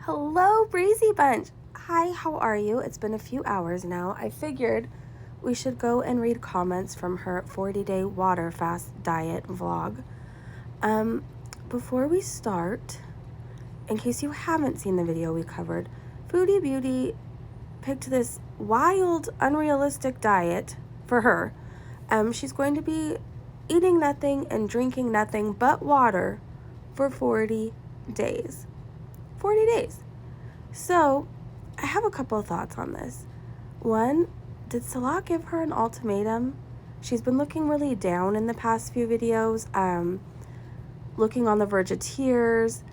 Hello, Breezy Bunch. Hi, how are you? It's been a few hours now. I figured we should go and read comments from her 40-day water fast diet vlog. Before we start, in case you haven't seen the video we covered, Foodie Beauty picked this wild, unrealistic diet for her. She's going to be eating nothing and drinking nothing but water for 40 days. 40 days. So, I have a couple of thoughts on this. One, did Salah give her an ultimatum? She's been looking really down in the past few videos, looking on the verge of tears.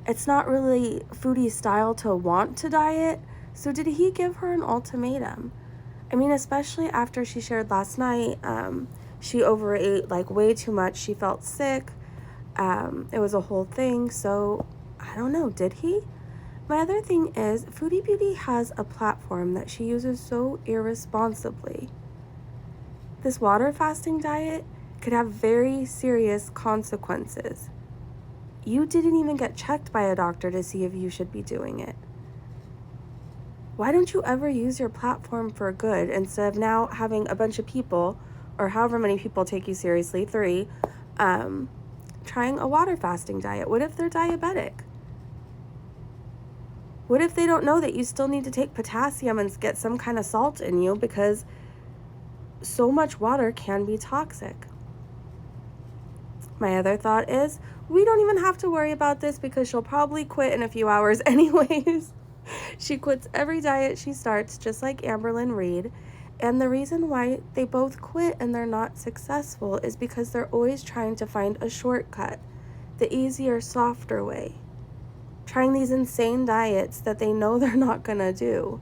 It's not really Foodie style to want to diet, so did he give her an ultimatum? I mean, especially after she shared last night, she overate like way too much. She felt sick. It was a whole thing, so I don't know, did he? My other thing is, Foodie Beauty has a platform that she uses so irresponsibly. This water fasting diet could have very serious consequences. You didn't even get checked by a doctor to see if you should be doing it. Why don't you ever use your platform for good instead of now having a bunch of people, or however many people take you seriously, 3, trying a water fasting diet? What if they're diabetic? What if they don't know that you still need to take potassium and get some kind of salt in you because so much water can be toxic? My other thought is, we don't even have to worry about this because she'll probably quit in a few hours anyways. She quits every diet she starts, just like Amberlynn Reid. And the reason why they both quit and they're not successful is because they're always trying to find a shortcut, the easier, softer way. Trying these insane diets that they know they're not gonna do.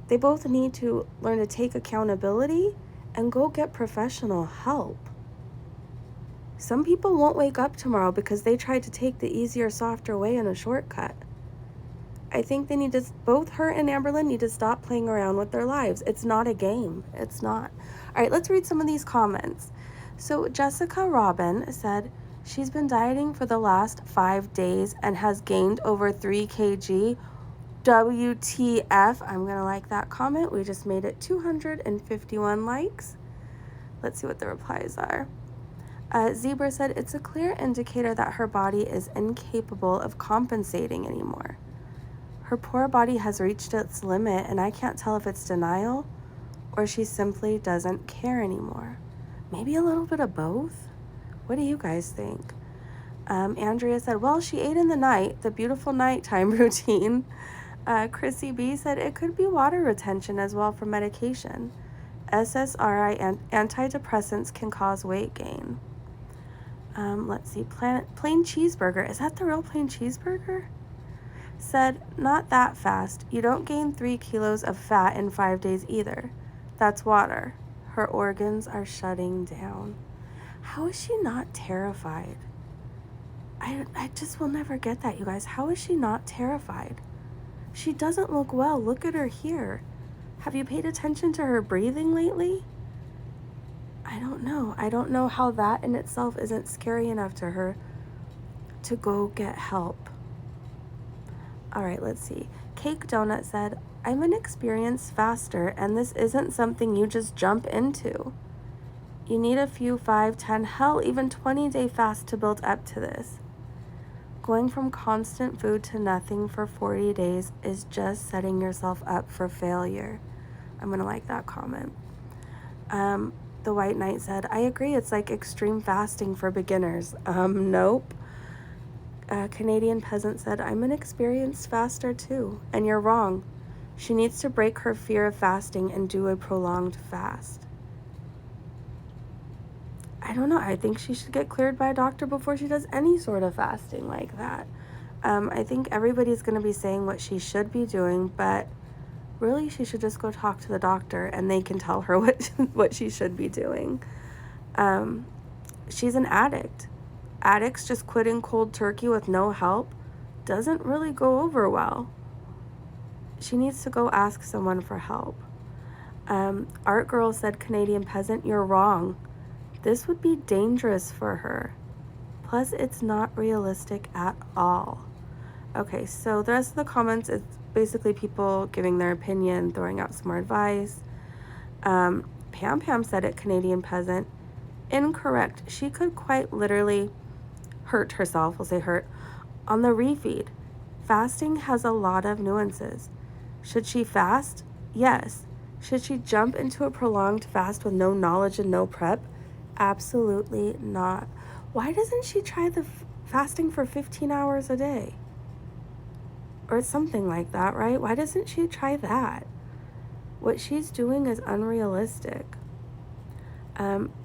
They both need to learn to take accountability and go get professional help. Some people won't wake up tomorrow because they tried to take the easier, softer way and a shortcut. I think they need to, both her and Amberlynn need to stop playing around with their lives. It's not a game. It's not. All right, let's read some of these comments. So Jessica Robin said, she's been dieting for the last 5 days and has gained over 3 kg. WTF. I'm going to like that comment. We just made it 251 likes. Let's see what the replies are. Zebra said, it's a clear indicator that her body is incapable of compensating anymore. Her poor body has reached its limit, and I can't tell if it's denial or she simply doesn't care anymore. Maybe a little bit of both? What do you guys think? Andrea said, well, she ate in the night, the beautiful nighttime routine. Chrissy B said, it could be water retention as well from medication. SSRI and antidepressants can cause weight gain. Let's see, plain cheeseburger. Is that the real plain cheeseburger? Said, not that fast. You don't gain 3 kilos of fat in 5 days either. That's water. Her organs are shutting down. How is she not terrified? I just will never get that, you guys. How is she not terrified? She doesn't look well. Look at her here. Have you paid attention to her breathing lately? I don't know. I don't know how that in itself isn't scary enough to her to go get help. All right, let's see. Cake Donut said, I'm an experienced faster, and this isn't something you just jump into. You need a few 5, 10, hell, even 20-day fast to build up to this. Going from constant food to nothing for 40 days is just setting yourself up for failure. I'm going to like that comment. The White Knight said, I agree, it's like extreme fasting for beginners. Nope. Canadian Peasant said, I'm an experienced faster too, and you're wrong. She needs to break her fear of fasting and do a prolonged fast. I don't know. I think she should get cleared by a doctor before she does any sort of fasting like that. I think everybody's going to be saying what she should be doing, but really she should just go talk to the doctor and they can tell her what she should be doing. She's an addict. Addicts just quitting cold turkey with no help doesn't really go over well. She needs to go ask someone for help. Art Girl said, Canadian Peasant, you're wrong. This would be dangerous for her. Plus, it's not realistic at all. Okay, so the rest of the comments is basically people giving their opinion, throwing out some more advice. Pam said it, Canadian peasant. Incorrect. She could quite literally hurt herself, we'll say hurt, on the refeed. Fasting has a lot of nuances. Should she fast? Yes. Should she jump into a prolonged fast with no knowledge and no prep? Absolutely not. Why doesn't she try the fasting for 15 hours a day? Or something like that, right? Why doesn't she try that? What she's doing is unrealistic.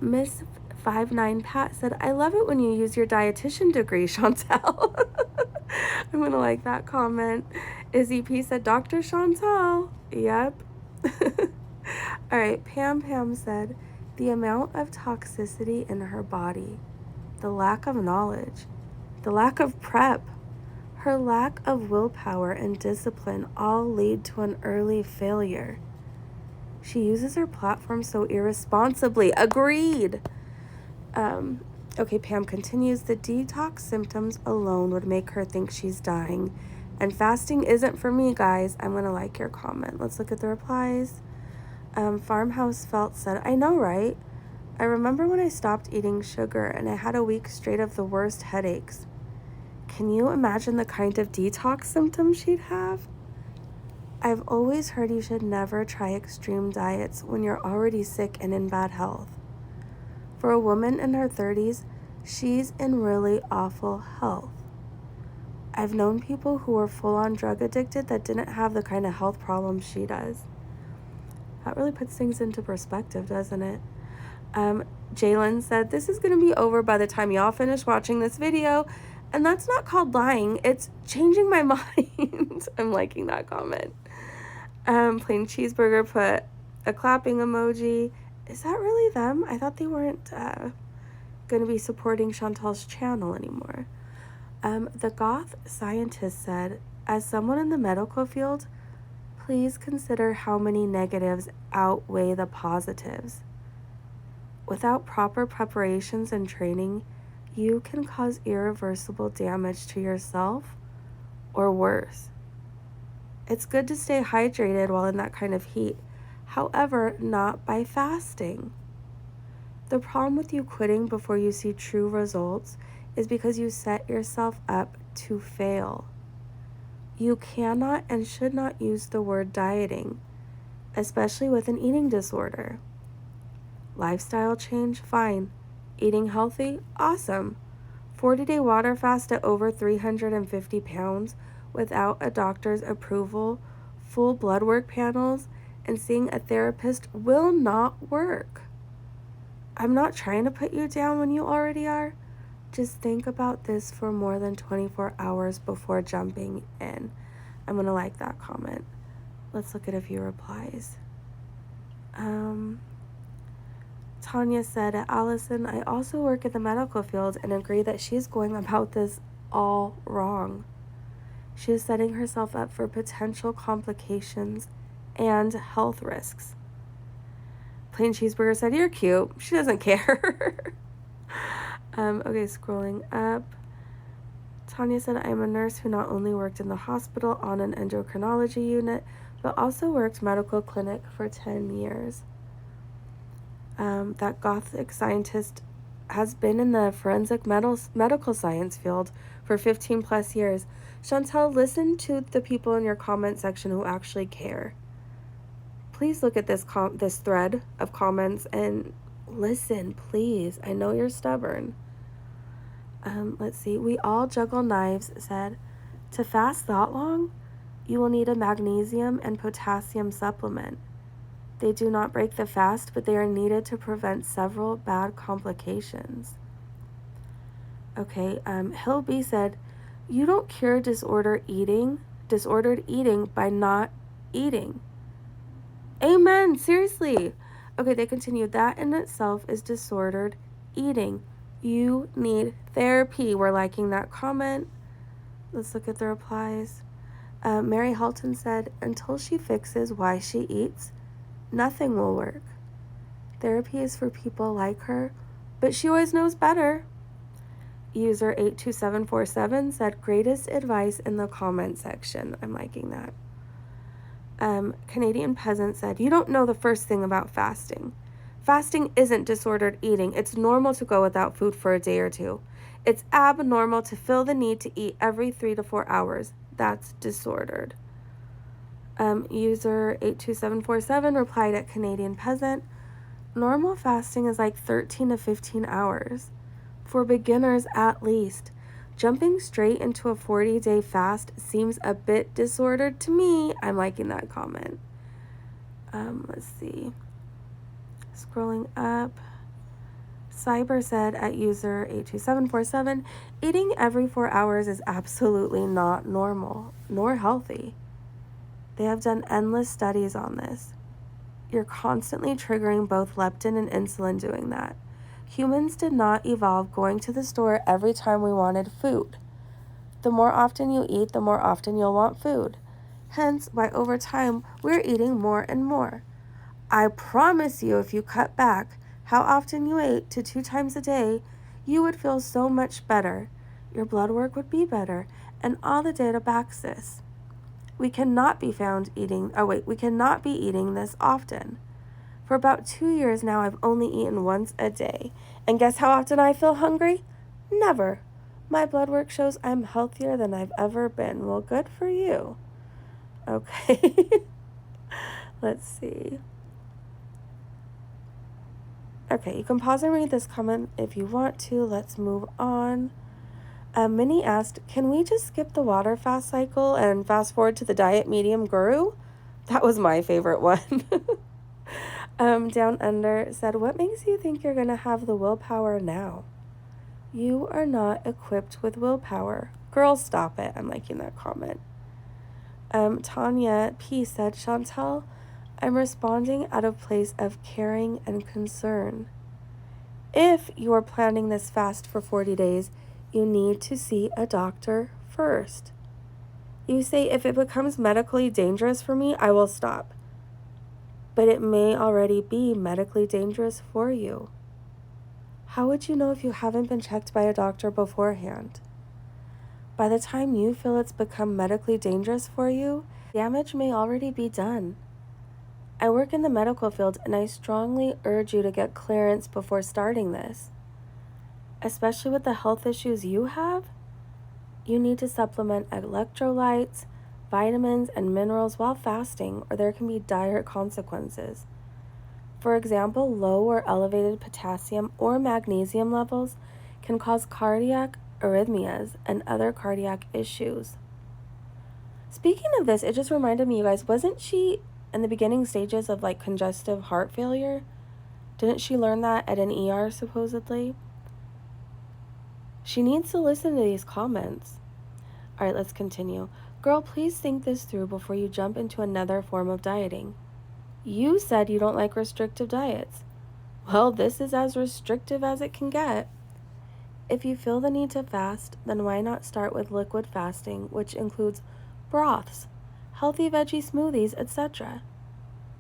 Miss 59 Pat said, I love it when you use your dietitian degree, Chantel. I'm going to like that comment. Izzy P said, Dr. Chantel. Yep. All right, Pam said, the amount of toxicity in her body, the lack of knowledge, the lack of prep, her lack of willpower and discipline all lead to an early failure. She uses her platform so irresponsibly. Agreed. Okay, Pam continues. The detox symptoms alone would make her think she's dying. And fasting isn't for me, guys. I'm going to like your comment. Let's look at the replies. Farmhouse Felt said, I know, right? I remember when I stopped eating sugar and I had a week straight of the worst headaches. Can you imagine the kind of detox symptoms she'd have? I've always heard you should never try extreme diets when you're already sick and in bad health. For a woman in her 30s, she's in really awful health. I've known people who were full-on drug addicted that didn't have the kind of health problems she does. That really puts things into perspective, doesn't it? Jalen said, this is going to be over by the time y'all finish watching this video. And that's not called lying. It's changing my mind. I'm liking that comment. Plain Cheeseburger put a clapping emoji. Is that really them? I thought they weren't going to be supporting Chantal's channel anymore. The goth scientist said, as someone in the medical field, please consider how many negatives outweigh the positives. Without proper preparations and training, you can cause irreversible damage to yourself or worse. It's good to stay hydrated while in that kind of heat. However, not by fasting. The problem with you quitting before you see true results is because you set yourself up to fail. You cannot and should not use the word dieting, especially with an eating disorder. Lifestyle change, fine. Eating healthy, awesome. 40-day water fast at over 350 pounds without a doctor's approval, full blood work panels, and seeing a therapist will not work. I'm not trying to put you down when you already are. Just think about this for more than 24 hours before jumping in. I'm going to like that comment. Let's look at a few replies. Tanya said, Allison, I also work in the medical field and agree that she's going about this all wrong. She is setting herself up for potential complications and health risks. Plain Cheeseburger said, you're cute. She doesn't care. Okay, scrolling up. Tanya said, I am a nurse who not only worked in the hospital on an endocrinology unit, but also worked medical clinic for 10 years. That gothic scientist has been in the forensic medical science field for 15 plus years. Chantel, listen to the people in your comment section who actually care. Please look at this thread of comments and listen, please. I know you're stubborn. Let's see. We all juggle knives said, to fast that long, you will need a magnesium and potassium supplement. They do not break the fast, but they are needed to prevent several bad complications. Okay, Hill B said, you don't cure disordered eating by not eating. Amen, seriously. Okay, they continued, that in itself is disordered eating. You need therapy. We're liking that comment. Let's look at the replies. Mary Halton said, until she fixes why she eats, nothing will work. Therapy is for people like her, but she always knows better. User 82747 said, greatest advice in the comment section. I'm liking that. Canadian Peasant said, you don't know the first thing about fasting. Fasting isn't disordered eating. It's normal to go without food for a day or two. It's abnormal to feel the need to eat every 3 to 4 hours. That's disordered. User 82747 replied at Canadian Peasant, normal fasting is like 13 to 15 hours. For beginners at least. Jumping straight into a 40-day fast seems a bit disordered to me. I'm liking that comment. Let's see. Scrolling up. Cyber said at user 82747, eating every 4 hours is absolutely not normal, nor healthy. They have done endless studies on this. You're constantly triggering both leptin and insulin doing that. Humans did not evolve going to the store every time we wanted food. The more often you eat, the more often you'll want food. Hence why over time we're eating more and more. I promise you, if you cut back how often you ate to 2 times a day, you would feel so much better. Your blood work would be better, and all the data backs this. We cannot be eating this often. For about 2 years now, I've only eaten once a day. And guess how often I feel hungry? Never. My blood work shows I'm healthier than I've ever been. Well, good for you. Okay. Let's see. Okay, you can pause and read this comment if you want to. Let's move on. Minnie asked, can we just skip the water fast cycle and fast forward to the diet medium guru? That was my favorite one. Down Under said, what makes you think you're going to have the willpower now? You are not equipped with willpower. Girl, stop it. I'm liking that comment. Tanya P said, Chantel, I'm responding out of place of caring and concern. If you are planning this fast for 40 days, you need to see a doctor first. You say, if it becomes medically dangerous for me, I will stop. But it may already be medically dangerous for you. How would you know if you haven't been checked by a doctor beforehand? By the time you feel it's become medically dangerous for you, damage may already be done. I work in the medical field, and I strongly urge you to get clearance before starting this. Especially with the health issues you have, you need to supplement electrolytes, vitamins, and minerals while fasting, or there can be dire consequences. For example, low or elevated potassium or magnesium levels can cause cardiac arrhythmias and other cardiac issues. Speaking of this, it just reminded me, you guys, wasn't she in the beginning stages of like congestive heart failure? Didn't she learn that at an ER supposedly? She needs to listen to these comments. All right, let's continue. Girl, please think this through before you jump into another form of dieting. You said you don't like restrictive diets. Well, this is as restrictive as it can get. If you feel the need to fast, then why not start with liquid fasting, which includes broths, healthy veggie smoothies, etc.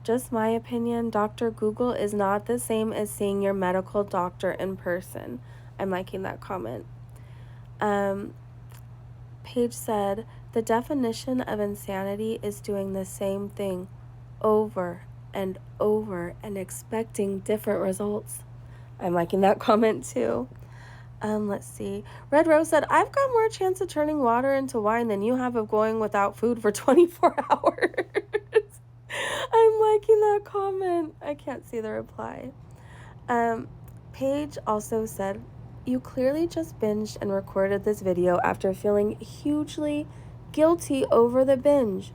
Just my opinion, Dr. Google is not the same as seeing your medical doctor in person. I'm liking that comment. Paige said, the definition of insanity is doing the same thing over and over and expecting different results. I'm liking that comment too. Let's see. Red Rose said, I've got more chance of turning water into wine than you have of going without food for 24 hours. I'm liking that comment. I can't see the reply. Paige also said, you clearly just binged and recorded this video after feeling hugely guilty over the binge.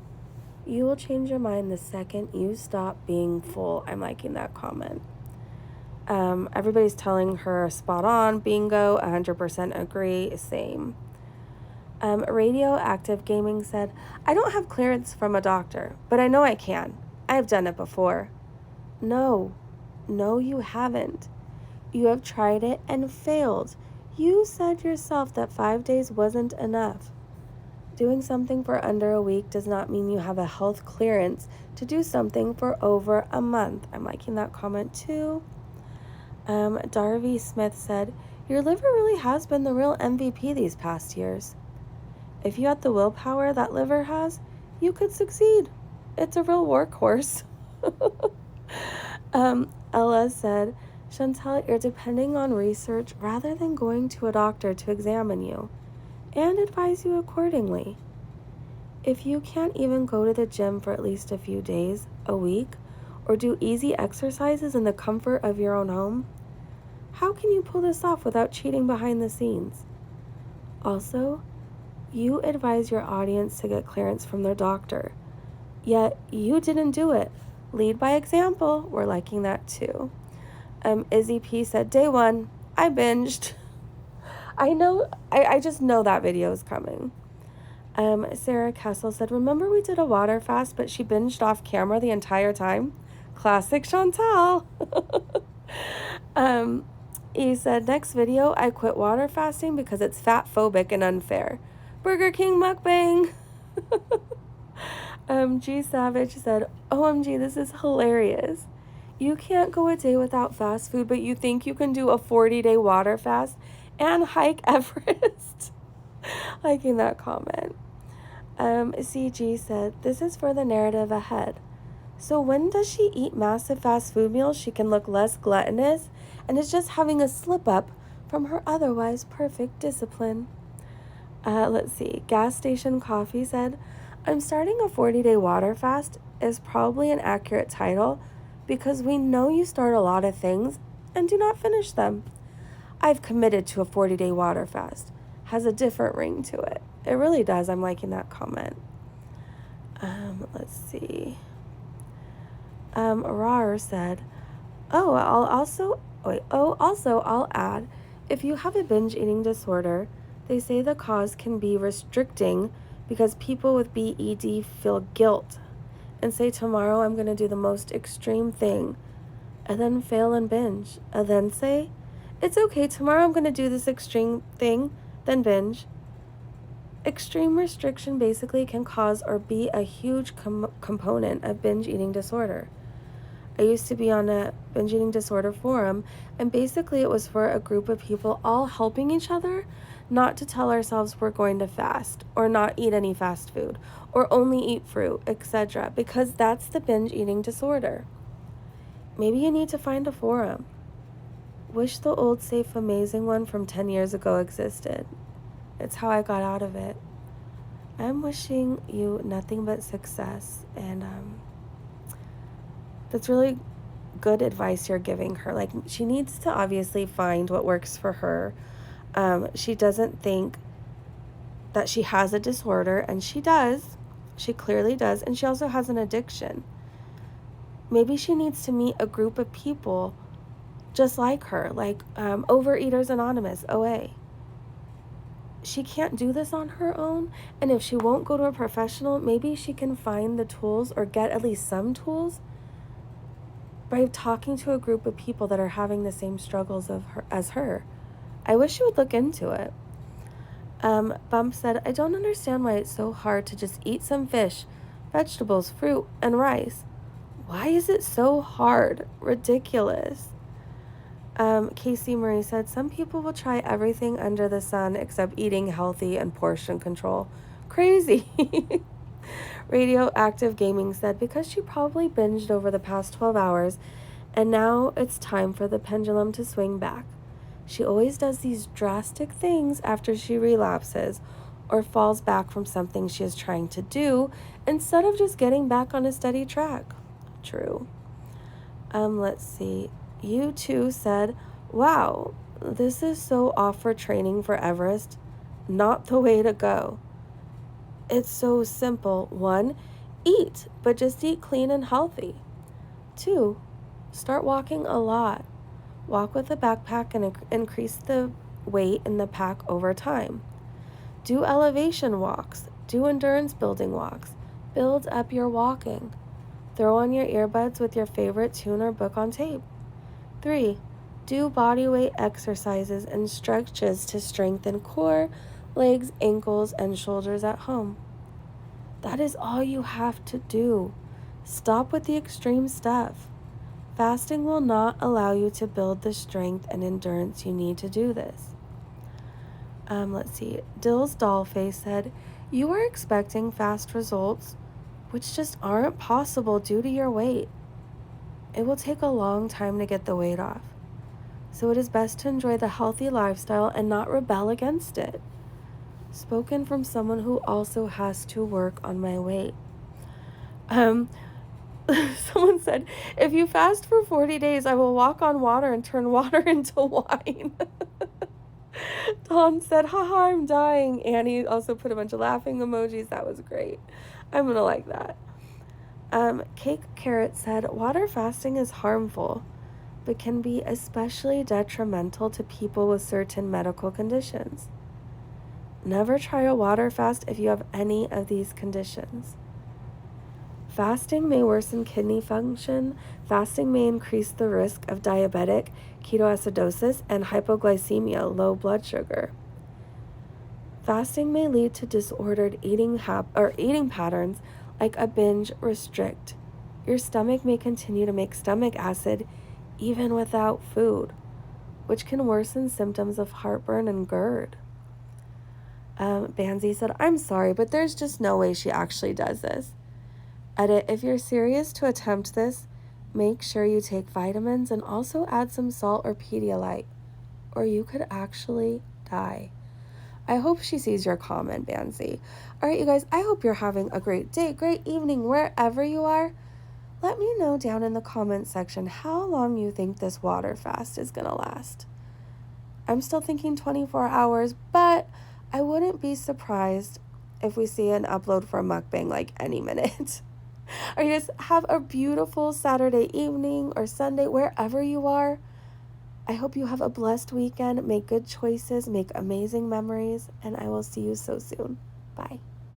You will change your mind the second you stop being full. I'm liking that comment. Everybody's telling her spot on, bingo, 100% agree, same. Radioactive Gaming said, I don't have clearance from a doctor, but I know I can. I've done it before. No, you haven't. You have tried it and failed. You said yourself that 5 days wasn't enough. Doing something for under a week does not mean you have a health clearance to do something for over a month. I'm liking that comment too. Darby Smith said, Your liver really has been the real MVP these past years. If you had the willpower that liver has, you could succeed. It's a real workhorse. Ella said, Chantal, you're depending on research rather than going to a doctor to examine you and advise you accordingly. If you can't even go to the gym for at least a few days, a week, or do easy exercises in the comfort of your own home, how can you pull this off without cheating behind the scenes? Also, you advise your audience to get clearance from their doctor, yet you didn't do it. Lead by example. We're liking that too. Izzy P said, day one, I binged. I just know that video is coming. Sarah Kessel said, remember we did a water fast, but she binged off camera the entire time? Classic Chantal. He said, next video, I quit water fasting because it's fat phobic and unfair. Burger King mukbang. G Savage said, OMG, this is hilarious. You can't go a day without fast food, but you think you can do a 40-day water fast and hike Everest. Liking that comment. CG said, this is for the narrative ahead. So when does she eat massive fast food meals she can look less gluttonous and is just having a slip up from her otherwise perfect discipline? Let's see. Gas Station Coffee said, I'm starting a 40-day water fast is probably an accurate title because we know you start a lot of things and do not finish them. I've committed to a 40-day water fast. Has a different ring to it. It really does. I'm liking that comment. Let's see. Rar said, also I'll add, if you have a binge eating disorder, they say the cause can be restricting because people with BED feel guilt and say tomorrow I'm going to do the most extreme thing and then fail and binge and then say, it's okay, tomorrow I'm going to do this extreme thing, then binge. Extreme restriction basically can cause or be a huge component of binge eating disorder. I used to be on a binge eating disorder forum, and basically it was for a group of people all helping each other not to tell ourselves we're going to fast or not eat any fast food or only eat fruit, etc., because that's the binge eating disorder. Maybe you need to find a forum. Wish the old, safe, amazing one from 10 years ago existed. It's how I got out of it. I'm wishing you nothing but success, and that's really good advice you're giving her. Like, she needs to obviously find what works for her. She doesn't think that she has a disorder, and she does. She clearly does, and she also has an addiction. Maybe she needs to meet a group of people just like her, like Overeaters Anonymous, OA. She can't do this on her own, and if she won't go to a professional, maybe she can find the tools or get at least some tools by talking to a group of people that are having the same struggles as her. I wish she would look into it. Bump said, I don't understand why it's so hard to just eat some fish, vegetables, fruit, and rice. Why is it so hard? Ridiculous. Casey Marie said, some people will try everything under the sun except eating healthy and portion control. Crazy. Radioactive Gaming said, because she probably binged over the past 12 hours, and now it's time for the pendulum to swing back. She always does these drastic things after she relapses or falls back from something she is trying to do instead of just getting back on a steady track. True. Let's see. You too said, wow, this is so off for training for Everest. Not the way to go. It's so simple. 1, eat, but just eat clean and healthy. 2, start walking a lot. Walk with a backpack and increase the weight in the pack over time. Do elevation walks. Do endurance building walks. Build up your walking. Throw on your earbuds with your favorite tune or book on tape. 3, do body weight exercises and stretches to strengthen core, legs, ankles, and shoulders at home. That is all you have to do. Stop with the extreme stuff. Fasting will not allow you to build the strength and endurance you need to do this. Let's see. Dill's Dollface said, you are expecting fast results, which just aren't possible due to your weight. It will take a long time to get the weight off. So it is best to enjoy the healthy lifestyle and not rebel against it. Spoken from someone who also has to work on my weight. Someone said, if you fast for 40 days, I will walk on water and turn water into wine. Dawn said, haha, I'm dying. Annie also put a bunch of laughing emojis. That was great. I'm going to like that. Cake Carrot said, water fasting is harmful, but can be especially detrimental to people with certain medical conditions. Never try a water fast if you have any of these conditions. Fasting may worsen kidney function. Fasting may increase the risk of diabetic ketoacidosis and hypoglycemia, low blood sugar. Fasting may lead to disordered eating patterns like a binge restrict. Your stomach may continue to make stomach acid even without food, which can worsen symptoms of heartburn and GERD. Banzi said, I'm sorry, but there's just no way she actually does this. Edit, if you're serious to attempt this, make sure you take vitamins and also add some salt or Pedialyte, or you could actually die. I hope she sees your comment, Bansi. All right, you guys, I hope you're having a great day, great evening, wherever you are. Let me know down in the comment section how long you think this water fast is going to last. I'm still thinking 24 hours, but I wouldn't be surprised if we see an upload for a mukbang like any minute. Or you guys have a beautiful Saturday evening or Sunday, wherever you are. I hope you have a blessed weekend. Make good choices, make amazing memories, and I will see you so soon. Bye.